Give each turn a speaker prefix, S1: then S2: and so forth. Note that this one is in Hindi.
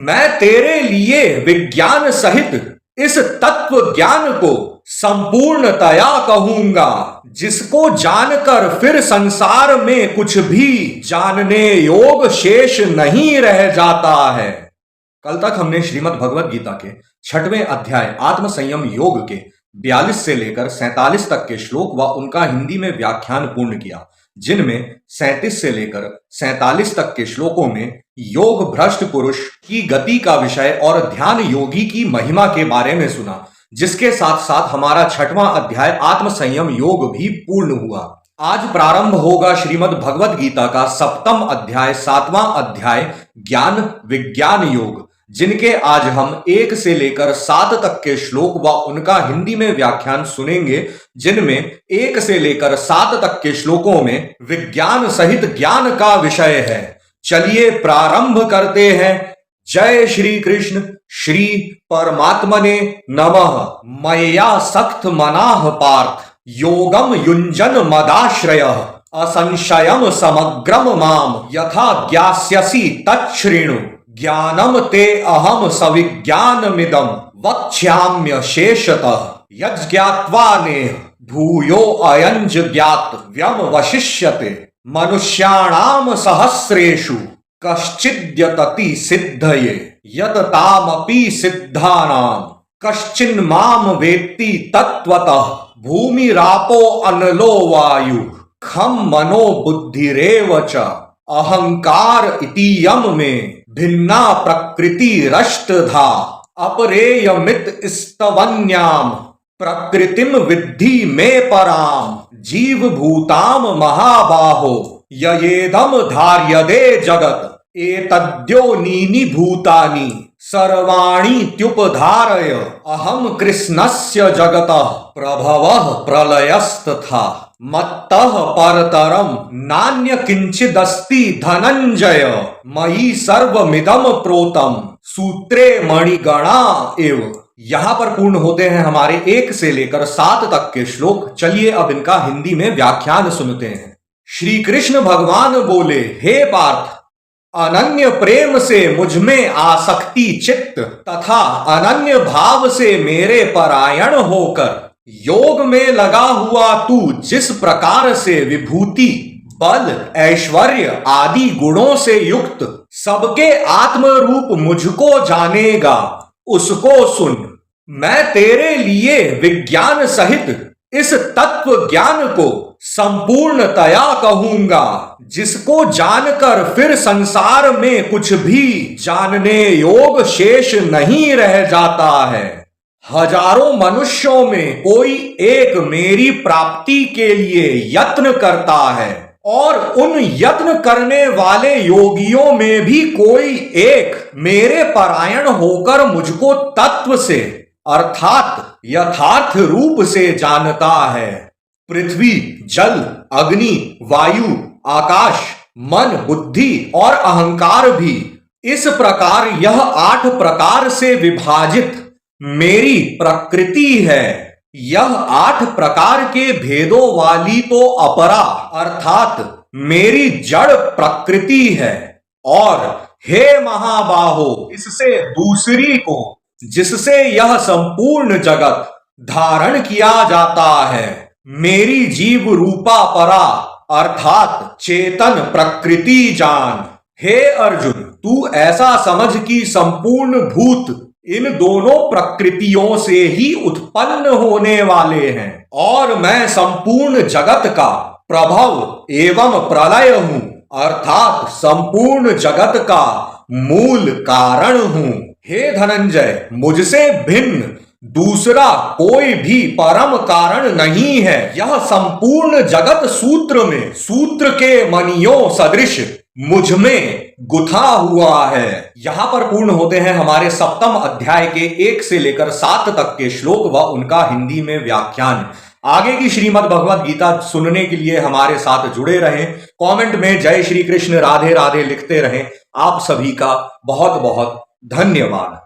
S1: मैं तेरे लिए विज्ञान सहित इस तत्व ज्ञान को संपूर्णतया कहूंगा, जिसको जानकर फिर संसार में कुछ भी जानने योग शेष नहीं रह जाता है। कल तक हमने श्रीमद् भगवद गीता के 6वें अध्याय आत्म संयम योग के 42 से लेकर 47 तक के श्लोक व उनका हिंदी में व्याख्यान पूर्ण किया, जिनमें 37 से लेकर 47 तक के श्लोकों में योग भ्रष्ट पुरुष की गति का विषय और ध्यान योगी की महिमा के बारे में सुना, जिसके साथ साथ हमारा 6वां अध्याय आत्म संयम योग भी पूर्ण हुआ। आज प्रारंभ होगा श्रीमद् भगवद गीता का 7वां अध्याय 7वां अध्याय ज्ञान विज्ञान योग, जिनके आज हम 1 से लेकर 7 तक के श्लोक व उनका हिंदी में व्याख्यान सुनेंगे, जिनमें 1 से लेकर 7 तक के श्लोकों में विज्ञान सहित ज्ञान का विषय है। चलिए प्रारंभ करते हैं। जय श्री कृष्ण। श्री परमात्मने नमः। मय्या सख्त मनाह पार्थ योगम युंजन मदाश्रयः असंशयम समग्रम माम यथा ज्ञास्यसि तच्छृणु ज्ञानम ते अहम सविज्ञानमिदं वक्ष्याम्य शेषतः यज्ञात्वा नेह भूयो अयंज ज्ञातव्यम वशिष्यते मनुष्याणाम सहस्रेषु कश्चिद्यतति सिद्धये यततामपि सिद्धानाम कश्चिन्माम वेत्ति तत्वतः भूमिरापो अनलो वायु खम मनो बुद्धिरेव च अहंकार इतीयम में भिन्ना प्रकृति रष्टधा अपरेयमित स्तवन्याम प्रकृतिम विद्धि में पराम जीव भूताम महाबाहो ययेदम धार्यदे जगत एतद्योनीनि भूतानि सर्वाणि त्युपधारय अहम कृष्णस्य जगतः प्रभवः प्रलयस्तथा मत्तः परतरम नान्य किंचिदस्ति धनंजय मयि सर्वमिदम प्रोतम सूत्रे मणिगणा एव। यहाँ पर पूर्ण होते हैं हमारे 1 से लेकर 7 तक के श्लोक। चलिए अब इनका हिंदी में व्याख्यान सुनते हैं। श्री कृष्ण भगवान बोले, हे पार्थ, अनन्य प्रेम से मुझमें आसक्ति चित्त तथा अनन्य भाव से मेरे परायण होकर योग में लगा हुआ तू जिस प्रकार से विभूति बल ऐश्वर्य आदि गुणों से युक्त सबके आत्म रूप मुझको जानेगा, उसको सुन। मैं तेरे लिए विज्ञान सहित इस तत्व ज्ञान को संपूर्णतया कहूंगा, जिसको जानकर फिर संसार में कुछ भी जानने योग शेष नहीं रह जाता है। हजारों मनुष्यों में कोई एक मेरी प्राप्ति के लिए यत्न करता है और उन यत्न करने वाले योगियों में भी कोई एक मेरे परायण होकर मुझको तत्व से अर्थात यथार्थ रूप से जानता है। पृथ्वी जल अग्नि वायु आकाश मन बुद्धि और अहंकार भी इस प्रकार यह 8 प्रकार से विभाजित मेरी प्रकृति है। यह 8 प्रकार के भेदों वाली तो अपरा अर्थात मेरी जड़ प्रकृति है, और हे महाबाहो, इससे दूसरी को जिससे यह संपूर्ण जगत धारण किया जाता है, मेरी जीव रूपा परा अर्थात चेतन प्रकृति जान। हे अर्जुन, तू ऐसा समझ कि संपूर्ण भूत इन दोनों प्रकृतियों से ही उत्पन्न होने वाले हैं और मैं संपूर्ण जगत का प्रभव एवं प्रलय हूं अर्थात संपूर्ण जगत का मूल कारण हूं। हे धनंजय, मुझसे भिन्न दूसरा कोई भी परम कारण नहीं है। यह संपूर्ण जगत सूत्र में सूत्र के मणियों सदृश मुझ में गुथा हुआ है। यहां पर पूर्ण होते हैं हमारे 7वें अध्याय के 1 से लेकर 7 तक के श्लोक व उनका हिंदी में व्याख्यान। आगे की श्रीमद् भगवद गीता सुनने के लिए हमारे साथ जुड़े रहें। कमेंट में जय श्री कृष्ण राधे राधे लिखते रहें। आप सभी का बहुत बहुत धन्यवाद।